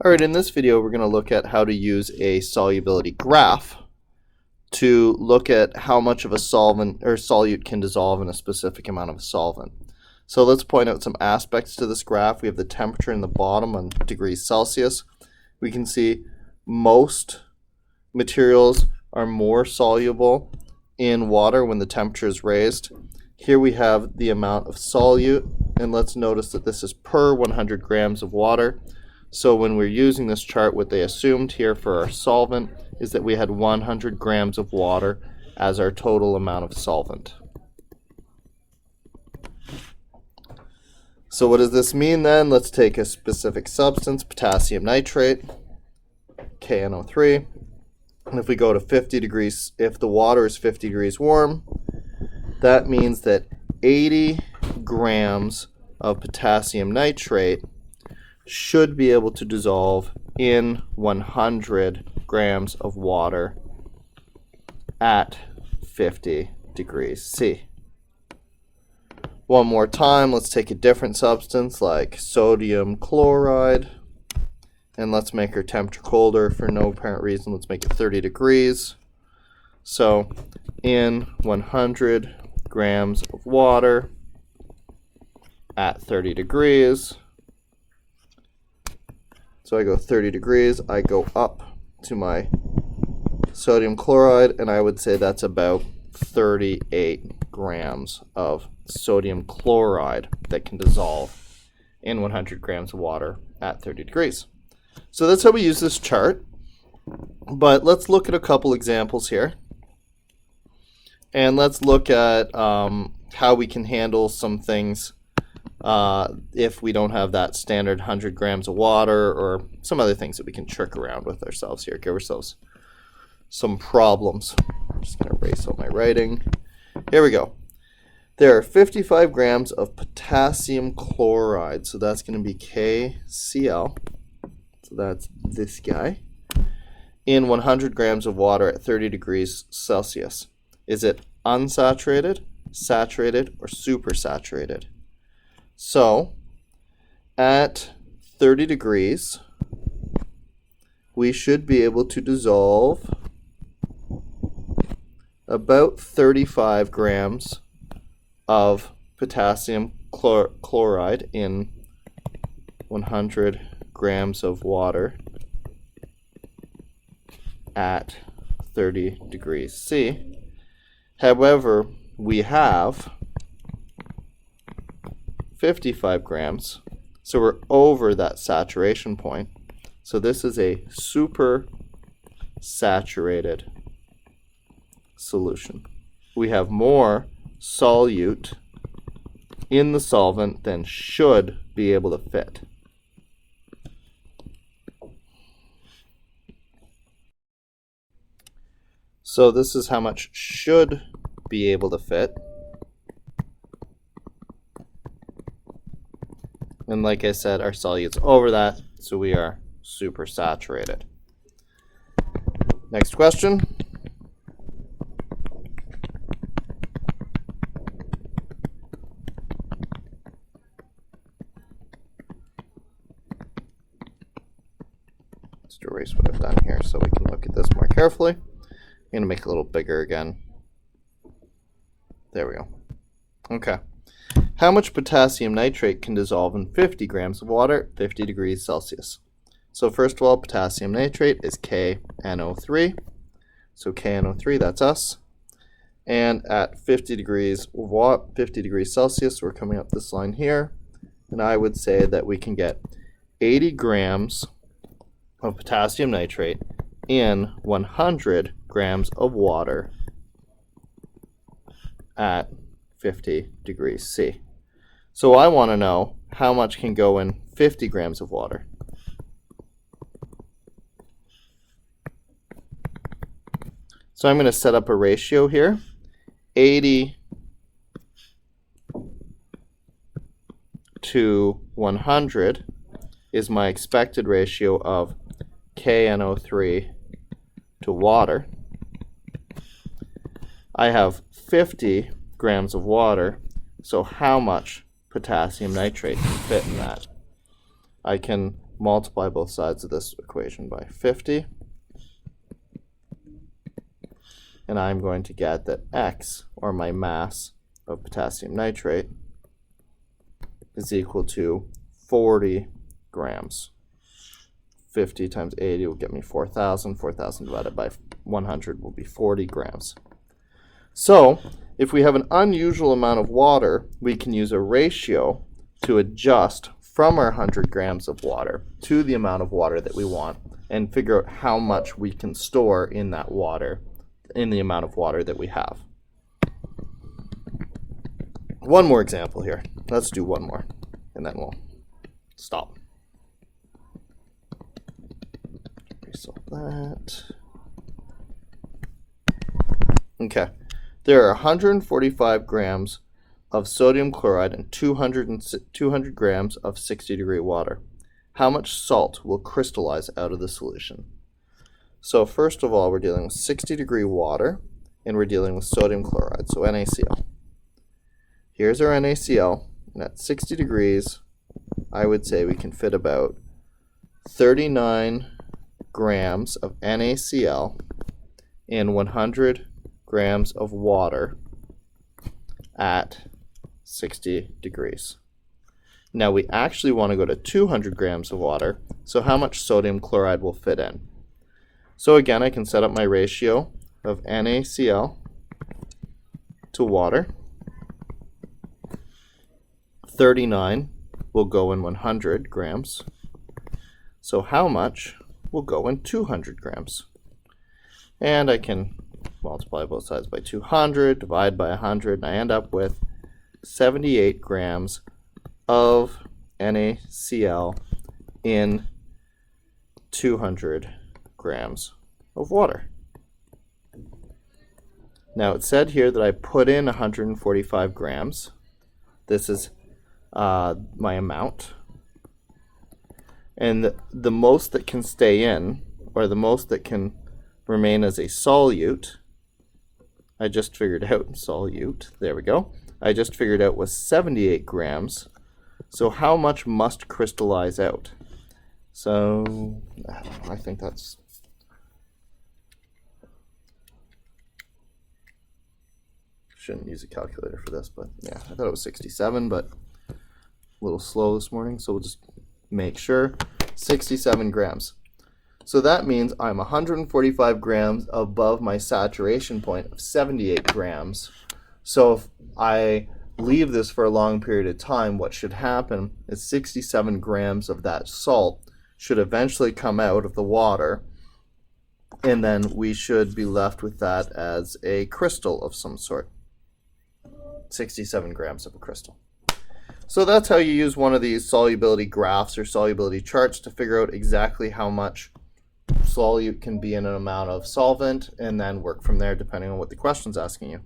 Alright, in this video we're going to look at how to use a solubility graph to look at how much of a solvent or solute can dissolve in a specific amount of a solvent. So let's point out some aspects to this graph. We have the temperature in the bottom on degrees Celsius. We can see most materials are more soluble in water when the temperature is raised. Here we have the amount of solute, and let's notice that this is per 100 grams of water. So when we're using this chart, what they assumed here for our solvent is that we had 100 grams of water as our total amount of solvent. So what does this mean then? Let's take a specific substance, potassium nitrate, KNO3. And if we go to 50 degrees, if the water is 50 degrees warm, that means that 80 grams of potassium nitrate should be able to dissolve in 100 grams of water at 50 degrees C. One more time, let's take a different substance like sodium chloride, and let's make our temperature colder for no apparent reason. Let's make it 30 degrees. So in 100 grams of water at 30 degrees, so I go 30 degrees, I go up to my sodium chloride, and I would say that's about 38 grams of sodium chloride that can dissolve in 100 grams of water at 30 degrees. So that's how we use this chart. But let's look at a couple examples here. And let's look at how we can handle some things if we don't have that standard 100 grams of water, or some other things that we can trick around with ourselves here, give ourselves some problems. I'm just going to erase all my writing. Here we go. There are 55 grams of potassium chloride, so that's going to be KCl, so that's this guy, in 100 grams of water at 30 degrees Celsius. Is it unsaturated, saturated, or supersaturated? So, at 30 degrees, we should be able to dissolve about 35 grams of potassium chloride in 100 grams of water at 30 degrees C. However, we have 55 grams, so we're over that saturation point. So this is a super saturated solution. We have more solute in the solvent than should be able to fit. So this is how much should be able to fit. And like I said, our solute's over that, so we are super saturated. Next question. Let's erase what I've done here so we can look at this more carefully. I'm going to make it a little bigger again. There we go. Okay. How much potassium nitrate can dissolve in 50 grams of water at 50 degrees Celsius? So first of all, potassium nitrate is KNO3. So KNO3, that's us. And at 50 degrees Celsius, we're coming up this line here. And I would say that we can get 80 grams of potassium nitrate in 100 grams of water at 50 degrees C. So I want to know how much can go in 50 grams of water. So I'm going to set up a ratio here. 80 to 100 is my expected ratio of KNO3 to water. I have 50 grams of water, so how much potassium nitrate can fit in that? I can multiply both sides of this equation by 50. And I'm going to get that X, or my mass of potassium nitrate, is equal to 40 grams. 50 times 80 will get me 4,000. 4,000 divided by 100 will be 40 grams. So, if we have an unusual amount of water, we can use a ratio to adjust from our 100 grams of water to the amount of water that we want and figure out how much we can store in that water, in the amount of water that we have. One more example here. Let's do one more, and then we'll stop. Resolve that. Okay. There are 145 grams of sodium chloride and 200 grams of 60-degree water. How much salt will crystallize out of the solution? So first of all, we're dealing with 60-degree water, and we're dealing with sodium chloride, so NaCl. Here's our NaCl, and at 60 degrees, I would say we can fit about 39 grams of NaCl in 100 grams of water at 60 degrees. Now we actually want to go to 200 grams of water, so how much sodium chloride will fit in? So again, I can set up my ratio of NaCl to water. 39 will go in 100 grams. So how much will go in 200 grams? And I can multiply both sides by 200, divide by 100, and I end up with 78 grams of NaCl in 200 grams of water. Now it said here that I put in 145 grams. This is my amount. And the most that can stay in, or the most that can remain as a solute, I just figured out, solute, there we go. I just figured out was 78 grams. So how much must crystallize out? So, I don't know, I think that's... Shouldn't use a calculator for this, but yeah, I thought it was 67, but a little slow this morning, so we'll just make sure. 67 grams. So that means I'm 145 grams above my saturation point of 78 grams. So if I leave this for a long period of time, what should happen is 67 grams of that salt should eventually come out of the water, and then we should be left with that as a crystal of some sort. 67 grams of a crystal. So that's how you use one of these solubility graphs or solubility charts to figure out exactly how much solute can be in an amount of solvent, and then work from there depending on what the question's asking you.